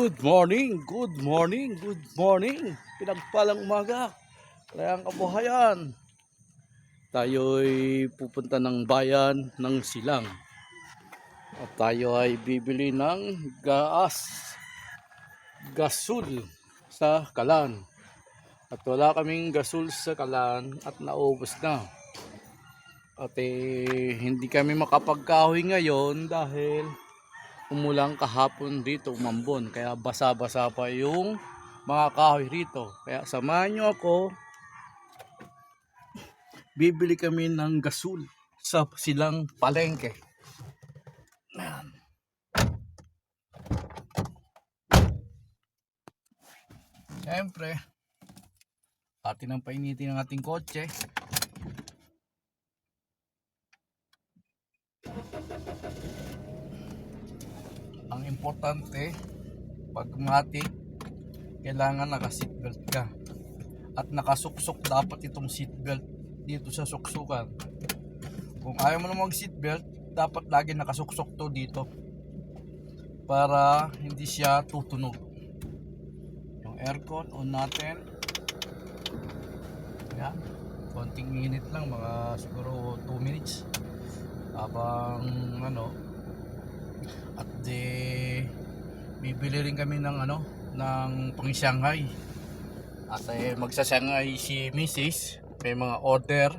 Good morning, good morning, good morning. Pinagpalang umaga. Kayang kabuhayan. Tayo'y pupunta ng bayan ng Silang. At tayo ay bibili ng gasul sa Kalan. At wala kaming gasul sa Kalan at naubos na. At hindi kami makapagkahoy ngayon dahil umulang kahapon dito, umambon, kaya basa-basa pa yung mga kahoy rito. Kaya samahan nyo ako, bibili kami ng gasul sa Silang Palengke. Ayan. Siyempre, atin ang painitin ng ating kotse. Ang importante, pag matik, kailangan naka-seatbelt ka. At nakasuksok dapat itong seatbelt dito sa suksukan. Kung ayaw mo na mag-seatbelt, dapat lagi nakasuksok to dito para hindi siya tutunog. Yung aircon on natin. Yan. Konting init lang, mga siguro 2 minutes. Habang at bibili rin kami ng ng pang-Shanghai. At magsa-Shanghai si Mrs. May mga order.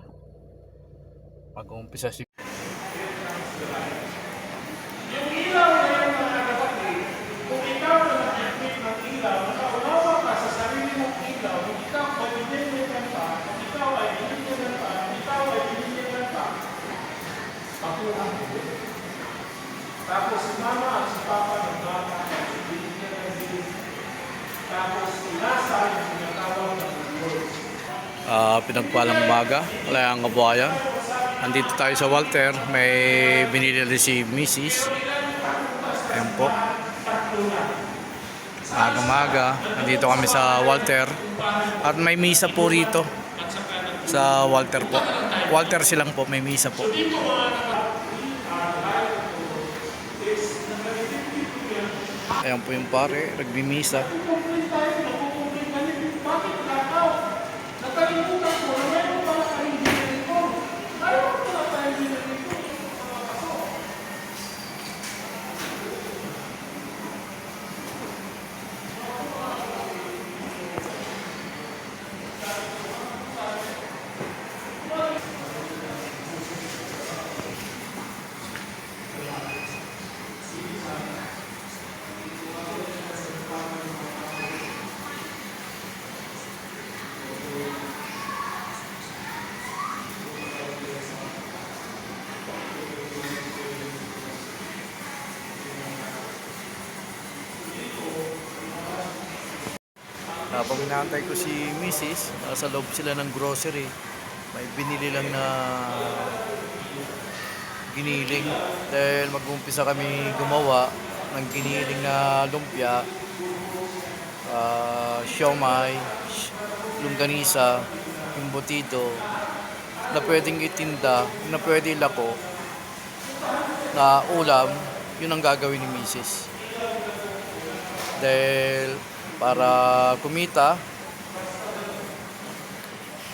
Mag-uumpisa si yung ilaw na yan, mga kapatid. Kung ikaw na nag-equip ng ilaw, nakaunawa ka sa sarili mong ilaw, kung ikaw ay binibigyan pa, kung ikaw ay binibigyan pa, kung ikaw ay binibigyan pa, makulang mo. Tapos si mama at si papa ng bata, binibigyan ng binibigyan. Tapos inasa yung sinatawag ng words. Pinagpalang umaga, Kalayang Kabuhayan. Andito tayo sa Walter, may binili rin si Mrs. Ayan po. Aga-maga, andito kami sa Walter. At may misa po rito sa Walter po. Walter Silang po, may misa po. Ayan po yung pare, nagmimisa. Habang inaantay ko si Mrs., sa loob sila ng grocery, may binili lang na giniling dahil mag-umpisa kami gumawa ng giniling na lumpia, siomai, longganisa, yung butido na pwedeng itinda, na pwede ilako na ulam. Yun ang gagawin ni Mrs. Dahil para kumita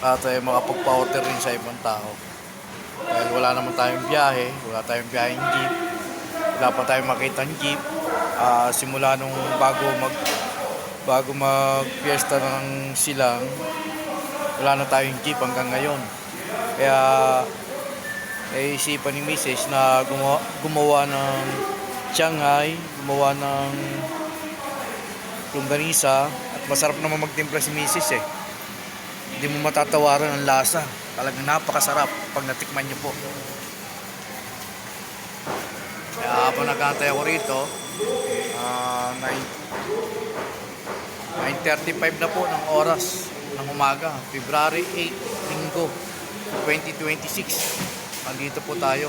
at makapagpa-order rin sa ibang tao. Dahil wala naman tayong biyahe, wala tayong biyaheng jeep, wala pa tayong makitang jeep. Simula nung bago mag-fiesta ng Silang, wala na tayong jeep hanggang ngayon. Kaya naisipan ni Mrs. na gumawa ng Shanghai, gumawa ng longganisa. At masarap naman magtimpla si Mrs. Hindi mo matatawaran ang lasa. Talagang napakasarap pag natikman nyo po. Kaya habang nag-aantay ako rito, 9:35 na po ng oras ng umaga, February 8, Linggo 2026. Nandito po tayo.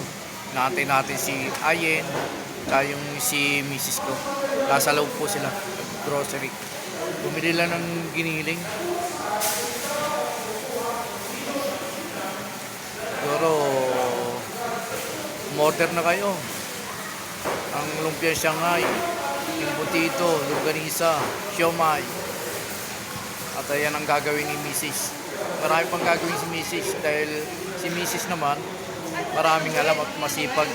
Naantay natin si Ayen at yung si Mrs. ko. Nasa loob po sila, grocery. Bumili lang ng giniling. Siguro umorder na kayo. Ang lumpia Shanghai embutido, longganisa, siomay. At ayan ang gagawin ni Mrs. Marami pang gagawin si Mrs. dahil si Mrs. naman maraming alam at masipag.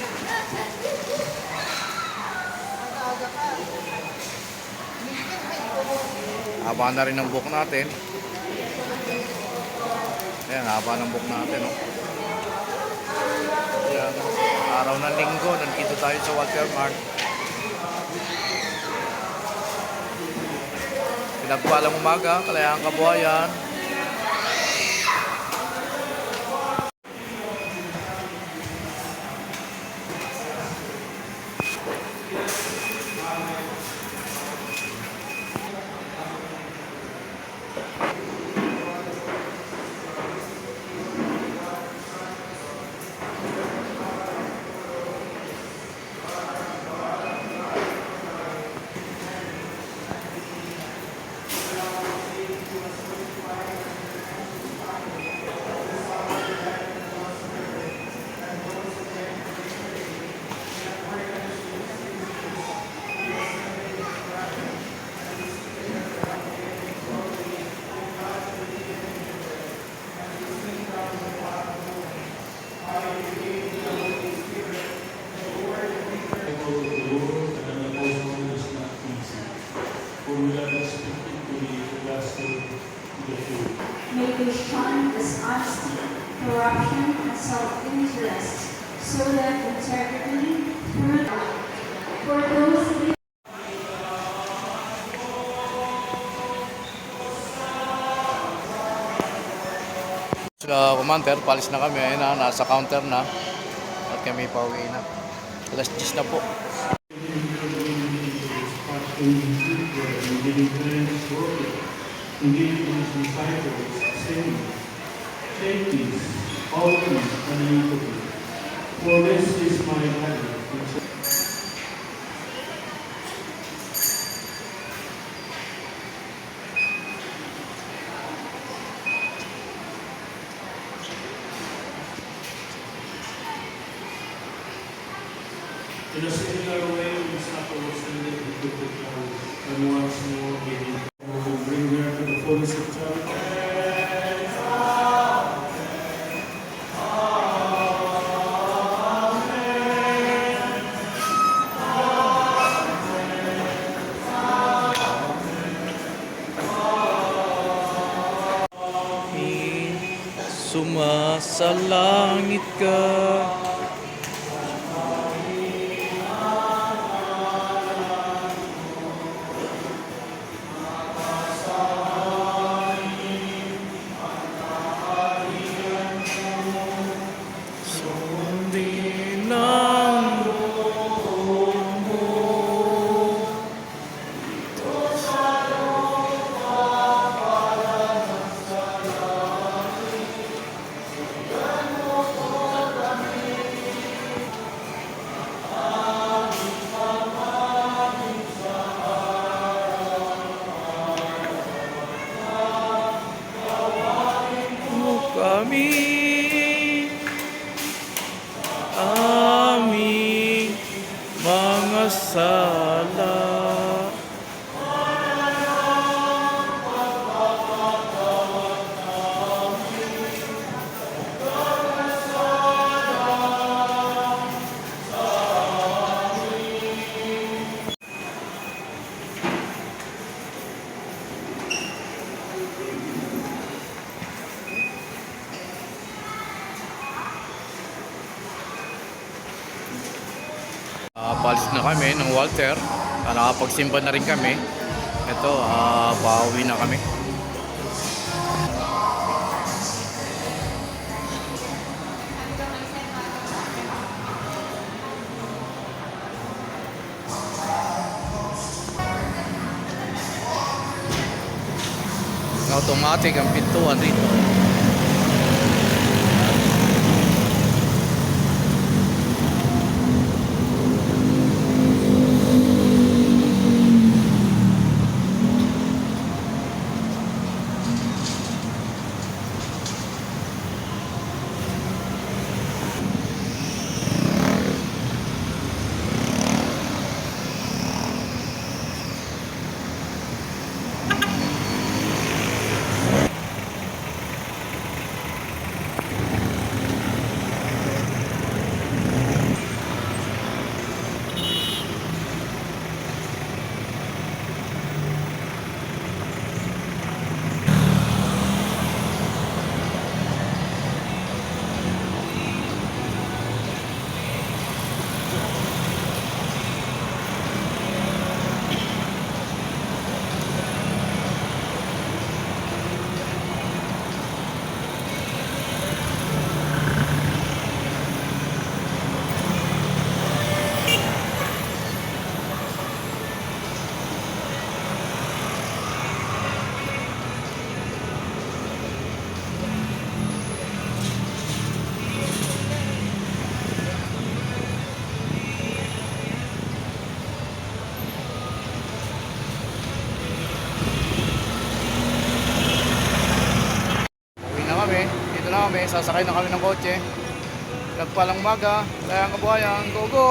Haba na rin ang buhok natin. Ayan, haba ng buhok natin. Oh. Ayan, araw ng linggo, nandito tayo sa Walter Mart. Pinagpalang umaga, Kalayaan Kabuhayan. May we shun dishonesty, corruption, and self-interest, so that integrity through for those who Commander, palis na kami. Ayun na, nasa counter na. At kami pauwi na. Alas 10 na po. Engage with his disciples, saying, "Take this, all things, and eat of it, for this is my body." In a similar way, the supper was ended, he took the cup, and once more gave it. Bring her to the fullness of time. Sumasalangit ka. Sundin ang loob mo. Kami aming mga sala. Palis na kami ng Walter. Nakapagsimba na rin kami. Ito, pauwi na kami. Automatic ang pintuan dito. na kami, sasakay na kami ng kotse. Nagpalang umaga, kaya ang kabuhayan, go go!